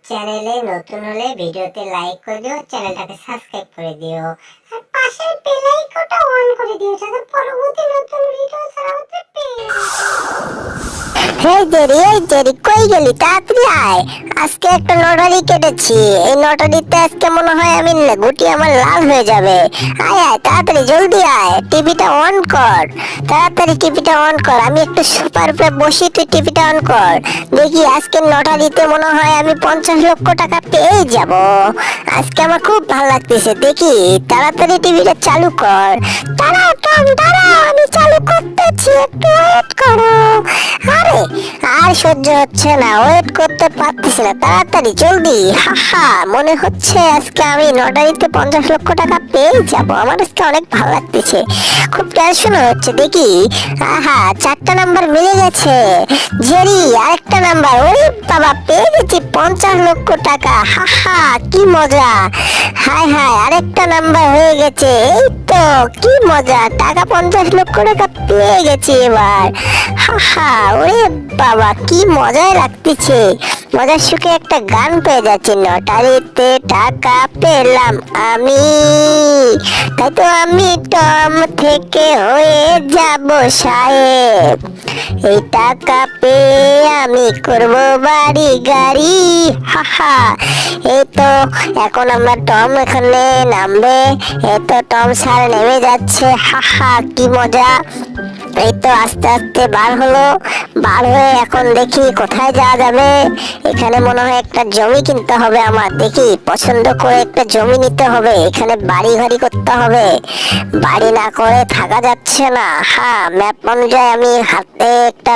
চ্যানেলে নতুন হলে ভিডিওতে লাইক করে দিও, চ্যানেলটাকে সাবস্ক্রাইব করে দিও আর পাশের বেল আইকনটা অন করে দিও যাতে পরবর্তী নতুন ভিডিও ছাড়াতে পেয়ে এই জেরি কই গেলি? তাড়াতাড়ি আয়, আজকে একটা লটারি কেটেছি। এই লটারিতে আজকে মনে হয় আমি গুটি আমার লাল হয়ে যাবে। আয় আয় তাড়াতাড়ি জলদি আয়, টিভিটা অন কর, তাড়াতাড়ি টিভিটা অন কর। আমি একটু সোফার উপরে বসি, তুই টিভিটা অন কর। দেখি আজকে লটারিতে মনে হয় আমি 50 লক্ষ টাকা পেয়ে যাব। আজকে আমার খুব ভালো লাগতেছে। দেখি তাড়াতাড়ি টিভিটা চালু কর। দাঁড়াও টম দাঁড়াও, আমি চালু করতেছি, একটু ওয়েট করো। আরে আর সহ্য হচ্ছে না, ওয়েট করতে পারতেছি না, তাড়াতাড়ি জলদি। হাহা, মনে হচ্ছে আজকে আমি লটারিতে 50 লক্ষ টাকা পেয়ে যাব। আমার আজকে অনেক ভালো লাগতেছে, খুব টেনশন হচ্ছে। দেখি আহা, 4টা নাম্বার মিলে গেছে। জেরি আরেকটা নাম্বার, ওরে বাবা পেয়ে গেছি 50 লক্ষ টাকা। হাহা কি মজা, হায় হায় আরেকটা নাম্বার হয়ে গেছে। এই তো কি মজা, টাকা 50 লক্ষ টাকা পেয়ে গেছি এবার। হাহা ওরে বাবা কি মজাই লাগতেছে, মজার সুখে একটা গান পেয়ে যাচ্ছি। লটারিতে টাকা পেলাম আমি, তাই তো আমি টম থেকে হয়ে যাব সাহেব। এই টাকা পেয়ে আমি করব বাড়ি গাড়ি। হাহা এই তো এখন আমরা টম এখানে নামবে। এই তো টম স্যার নেমে যাচ্ছে। হাহা কি মজা। এই তো আস্তে আস্তে বার হলো, বার হয়ে এখন দেখি কোথায় যাওয়া যাবে। এখানে মনে হয় একটা জমি কিনতে হবে আমার। দেখি পছন্দ করে একটা জমি নিতে হবে, এখানে বাড়ি ঘাড়ি করতে হবে। বাড়ি না করে থাকা যাচ্ছে না। হ্যাঁ ম্যাপ অনুযায়ী আমি হাতে একটা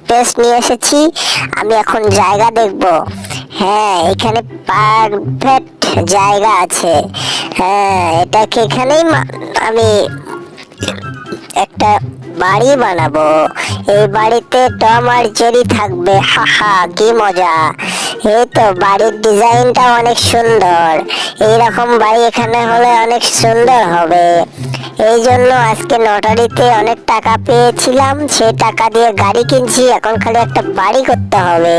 টেস্ট নিয়ে এসেছি, আমি এখন জায়গা দেখব। হ্যাঁ এখানে পারফেক্ট জায়গা আছে। হ্যাঁ এটাকে এখানেই আমি একটা বাড়ি বানাবো। এই বাড়িতে টম আর জেরি থাকবে। হাহা কি মজা। এই তো বাড়ির ডিজাইনটা অনেক সুন্দর, এইরকম বাড়ি এখানে হলে অনেক সুন্দর হবে। এই জন্য আজকে লটারিতে অনেক টাকা পেয়েছিলাম, সেই টাকা দিয়ে গাড়ি কিনছি। এখন খালি একটা বাড়ি করতে হবে।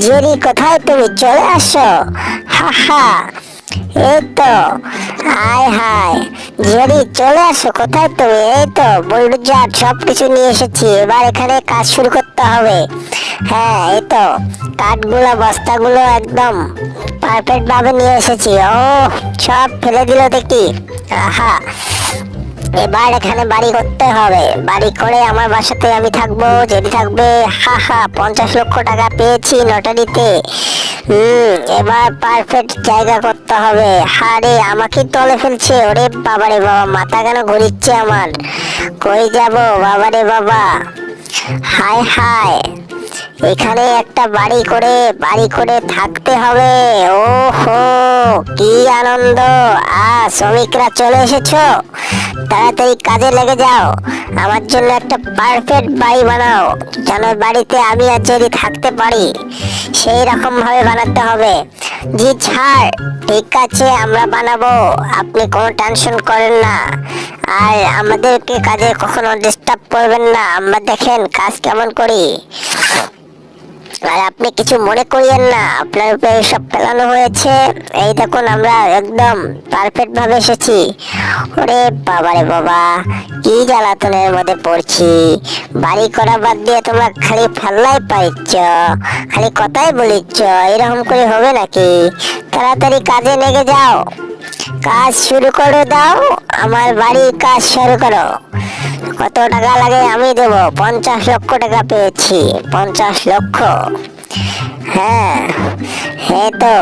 জেরি কোথায় তুমি? চলে আসো। হাহা এই তো হায় হায় জেরি চলে আসো, কোথায় তুমি? এই তো বুলডোজার সব কিছু নিয়ে এসেছি, এবার এখানে কাজ শুরু করতে হবে। হ্যাঁ এই তো কাঠগুলো বস্তাগুলো একদম পারফেক্ট ভাবে নিয়ে এসেছি। ও সব ফেলে দিল দেখি। আহা এবার এখানে বাড়ি করতে হবে, বাড়ি করে আমার বাসাতে আমি থাকবো, জেরি থাকবে। হাহা 50 লক্ষ টাকা পেয়েছি লটারিতে। এবার পারফেক্ট জায়গা করতে হবে। হারে আমাকে তলে ফেলছে। ওরে বাবারে বাবা, মাথা কেন ঘুরিচ্ছে আমার, কই যাব বাবারে বাবা। হায় হায় এখানে একটা বাড়ি করে থাকতে হবে। ওহো কি আনন্দ। শ্রমিকরা চলে এসেছো, তাড়াতাড়ি কাজে লেগে যাও, আমার জন্য একটা পারফেক্ট বাড়ি বানাও, যেন বাড়িতে আমি আর জেরি থাকতে পারি। সেই রকম ভাবে বানাতে হবে। জি ছাড়, ঠিক আছে আমরা বানাবো, আপনি কোনো টেনশন করেন না। আর আমাদেরকে কাজে কখনো ডিস্টার্ব করবেন না, আমরা দেখেন কাজ কেমন করি। আর আপনি কিছু মনে করিয়েন না, আপনার উপরে সব ফেলানো হয়েছে। এই দেখুন আমরা একদম পারফেক্ট ভাবে এসেছি। ওরে বাবারে বাবা কি জ্বালাতনের মধ্যে পড়ছি। বাড়ি করা বাদ দিয়ে তোমরা খালি ফেললাই পাইছ, খালি কথাই বলিচ্ছ। এরকম করে হবে নাকি? তাড়াতাড়ি কাজে লেগে যাও, কাজ শুরু করে দাও, আমার বাড়ির কাজ শুরু করো। কত টাকা লাগে আমি দেব। 50 লক্ষ টাকা পেয়েছি, 50 লক্ষ। হ্যাঁ এই তো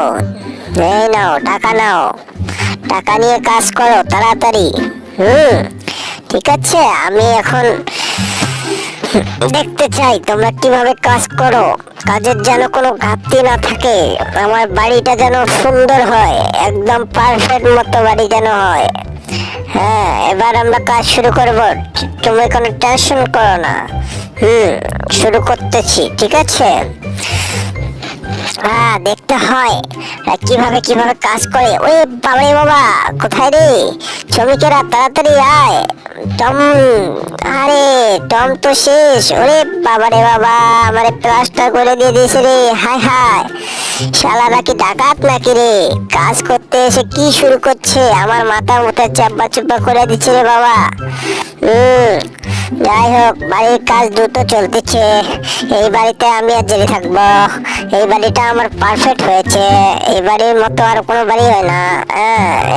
এই নাও টাকা, নাও টাকা নিয়ে কাজ করো তাড়াতাড়ি। ঠিক আছে আমি এখন দেখতে চাই তোমরা কিভাবে কাজ করো, কাজের যেন কোনো ঘাটতি না থাকে, আমার বাড়িটা যেন সুন্দর হয়, একদম পারফেক্ট মতো বাড়ি যেন হয়। হ্যাঁ এবার আমরা কাজ শুরু করব, তুমি কোনো টেনশন করো না। শুরু করতেছি, ঠিক আছে। দেখতে হয় কিভাবে কিভাবে কাজ করে। ওই বাবারে বাবা, কোথায় রে শ্রমিকেরা, তাড়াতাড়ি আয়। টম, আরে টম তো শেষ। ওরে বাবারে বাবা, আমারে প্লাস্টার করে দিয়ে দিয়েছে রে। হায় হায়, শালারা কি ডাকাত নাকি রে? কাজ করতে এসে কি শুরু করছে, আমার মাথার মধ্যে চাপা চুপা করে দিচ্ছে রে বাবা। যাই হোক, বাড়ির কাজ দ্রুত চলতেছে। এই বাড়িতে আমি আর জেলে থাকবো। এই বাড়িটা আমার পারফেক্ট হয়েছে। এই বাড়ির মতো আর কোনো বাড়ি হয় না।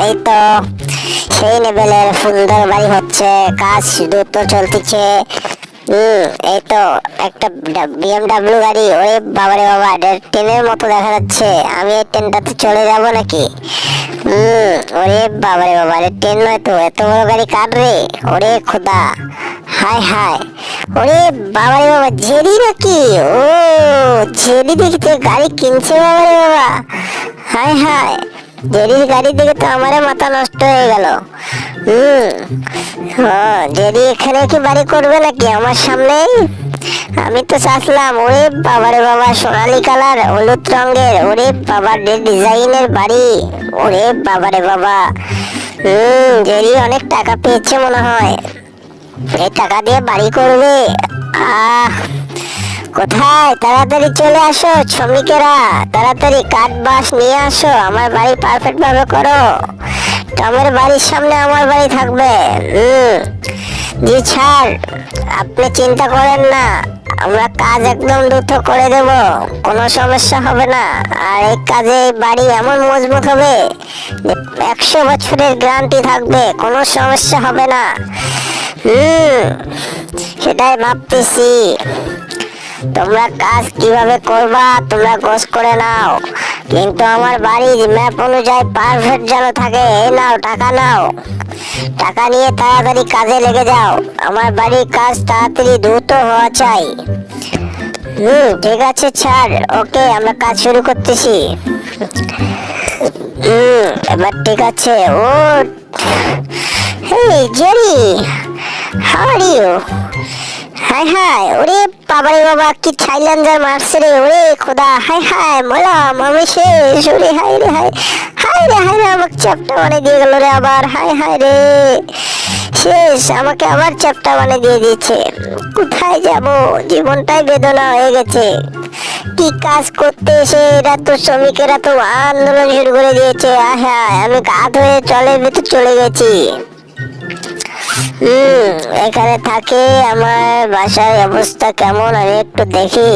এই তো সেই লেভেলের সুন্দর বাড়ি হচ্ছে, কাজ দ্রুত চলতেছে। এই তো একটা BMW গাড়ি। ওরে বাবারে বাবা, ট্রেনের মতো দেখা যাচ্ছে। আমি এই ট্রেনটাতে চলে যাব নাকি? ওরে বাবারে বাবা, ট্রেন নয় তো, এত বড় গাড়ি কার রে? ওরে খোদা, হায় হায়। ওরে বাবারে বাবা, জেরি নাকি? ও জেরি দেখিতে গাড়ি কিনছে বাবারে বাবা। হায় হায়, জেরির গাড়ি দেখে তো আমারে মাথা নষ্ট হয়ে গেল। জেরি এখানে কি বাড়ি করবে নাকি আমার সামনেই? আমি তো চাচ্লাম, ওরে বাবারে বাবা, সোনালি কালার, হলুদ রঙের, ওরে বাবা ডিজাইনের বাড়ি। ওরে বাবারে বাবা, জেরি অনেক টাকা পেয়েছে মনে হয়, এই টাকা দিয়ে বাড়ি করবে। কোথায়? তাড়াতাড়ি চলে আসো শ্রমিকেরা, তাড়াতাড়ি কাঠ বাঁশ নিয়ে আসো, আমার বাড়ি পারফেক্ট ভাবে করো। টমের বাড়ির সামনে আমার বাড়ি থাকবে। জি স্যার, আপনি চিন্তা করেন না, আমরা কাজ একদম দ্রুত করে দেব, কোনো সমস্যা হবে না। আর এই কাজে বাড়ি এমন মজবুত হবে, 100 বছরের গ্যারান্টি থাকবে, কোনো সমস্যা হবে না। সেটাই ভাবতেছি। তোমরা কাজ কিভাবে করবা তোমরা গোছ করে নাও, কিন্তু আমার বাড়ির ম্যাপ অনুযায়ী পারফেক্ট যেন থাকে। এই নাও টাকা, নাও টাকা নিয়ে তাড়াতাড়ি কাজে লেগে যাও। আমার বাড়ির কাজ তাড়াতাড়ি দ্রুত হওয়া চাই। ঠিক আছে স্যার, ওকে, আমরা কাজ শুরু করতেছি। এবার ঠিক আছে। ও হেই জেরি, হাউ আর ইউ? হায় হায়, ওরে বাবারে বাবা, কি ছাইলেঞ্জার মারছে রে। ওরে খোদা, হায় হায়, মলাম আমি শেষ। ওরে হায় রে হায়, হায় রে হায় রে, আমাকে চ্যাপটা বানিয়ে দিয়ে গেল রে আবার। হায় হায় রে, শেষ, আমাকে আবার চ্যাপটা বানিয়ে দিয়ে দিয়েছে। কোথায় যাব, জীবনটাই বেদনা হয়ে গেছে। কি কাজ করতে এসে এরা তো শ্রমিকেরা তো আন্দোলন শুরু করে দিয়েছে। হ্যাঁ, আমি কাঠ হয়ে চলে ভিতর চলে গেছি। এখানে থাকে, আমার বাসার অবস্থা কেমন আমি একটু দেখি।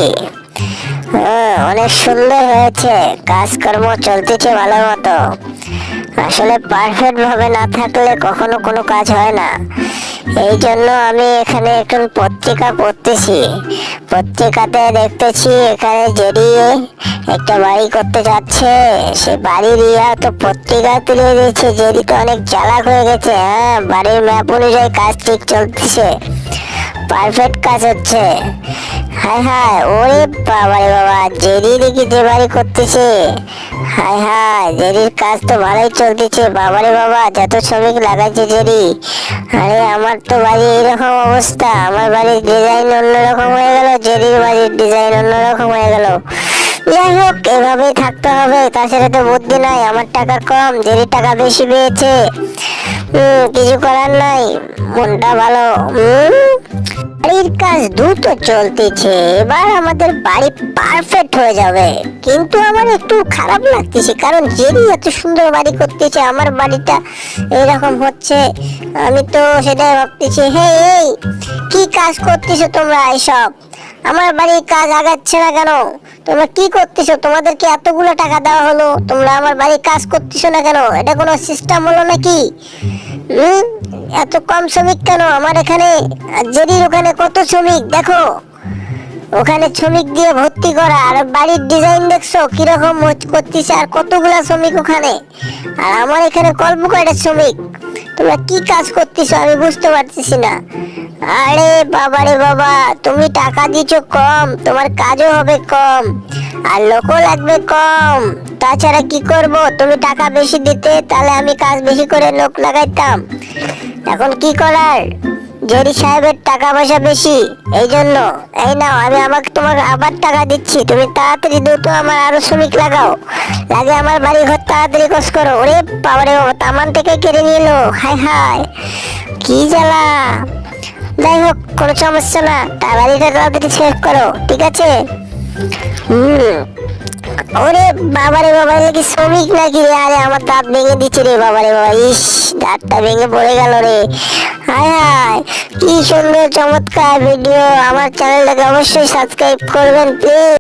অনেক সুন্দর হয়েছে, কাজকর্ম চলতেছে ভালো মতো। আসলে পারফেক্ট ভাবে না থাকলে কখনো কোনো কাজ হয় না। এই জন্য আমি এখানে এখন পত্রিকা পড়তেছি। পত্রিকাতে দেখতেছি এখানে জেরি একটা বাড়ি করতে যাচ্ছে। সে বাড়ির তো পত্রিকা তুলে দিয়েছে। জেরি তো অনেক চালাক হয়ে গেছে। বাড়ির ম্যাপ অনুযায়ী কাজ ঠিক চলতেছে, পারফেক্ট কাজ হচ্ছে। হায় হায়, ওরে বাবারে বাবা, জেরি দেখি যে বাড়ি করতেছে। হায় হায়, জেরির কাজ তো ভালোই চলতেছে। বাবারে বাবা, যত শ্রমিক লাগাইছে জেরি। আরে আমার তো বাড়ি এইরকম অবস্থা, আমার বাড়ির ডিজাইন অন্যরকম হয়ে গেল, জেরির বাড়ির ডিজাইন অন্যরকম হয়ে গেল। যাই হোক, এভাবেই থাকতে হবে, তাছাড়া তো বুদ্ধি নাই। আমার টাকা কম, জেরির টাকা বেশি পেয়েছে। কিছু করার নাই, মনটা ভালো। বাড়ির কাজ দ্রুত চলতেছে, এবার আমাদের বাড়ি পারফেক্ট হয়ে যাবে। কিন্তু আমার একটু খারাপ লাগতেছে, কারণ জেরি এত সুন্দর বাড়ি করতেছে, আমার বাড়িটা এরকম হচ্ছে। আমি তো সেটাই ভাবতেছি। হে, এই কি কাজ করতেছো তোমরা এসব? আমার বাড়ির কাজ আগাচ্ছে না কেন? তোমরা কি করতেছো? তোমাদেরকে এতগুলো টাকা দেওয়া হলো, তোমরা আমার বাড়ির কাজ করতেছো না কেন? এটা কোনো সিস্টেম হলো নাকি? এত কম শ্রমিক কেন আমার এখানে? জেরির ওখানে কত শ্রমিক দেখো, ওখানে শ্রমিক দিয়ে ভর্তি করা। আর বাড়ির ডিজাইন দেখছো কিরকম করতেছে, আর কতগুলা শ্রমিক ওখানে। আর আমার এখানে কল্প কয়টা শ্রমিক। তোমরা কি কাজ করতেছো আমি বুঝতে পারতেছি না। আরে বাবারে বাবা, তুমি টাকা দিছো কম, তোমার কাজও হবে কম, আর লোকও লাগবে কম। তাছাড়া কি করব? তুমি টাকা বেশি দিতে, তাহলে আমি কাজ বেশি করে লোক লাগাইতাম। এখন কি করার, জেরি সাহেবের টাকা পয়সা বেশি, এই জন্য। এই নাও, আমি তোমাকে আবার টাকা দিচ্ছি, তুমি তাড়াতাড়ি দ্রুত আমার আরো শ্রমিক লাগাও, লাগে আমার বাড়ি ঘর তাড়াতাড়ি কাজ করো। ওরে বাবারে বাবা, তামান থেকে কেড়ে নিয়ে এলো, হায় হায় কি জ্বালা। যাই হোক, কোনো সমস্যা না, বাড়িটা তাড়াতাড়ি শেষ করো, ঠিক আছে? ওরে বাবারে বাবা, এগুলো কি শ্রমিক নাকি রে? আরে আমার দাঁত ভেঙে দিচ্ছে রে বাবারে বাবা, ইস দাঁতটা ভেঙে পড়ে গেল রে। হায় হায়, কি সুন্দর চমৎকার ভিডিও। আমার চ্যানেলটাকে অবশ্যই সাবস্ক্রাইব করবেন প্লিজ।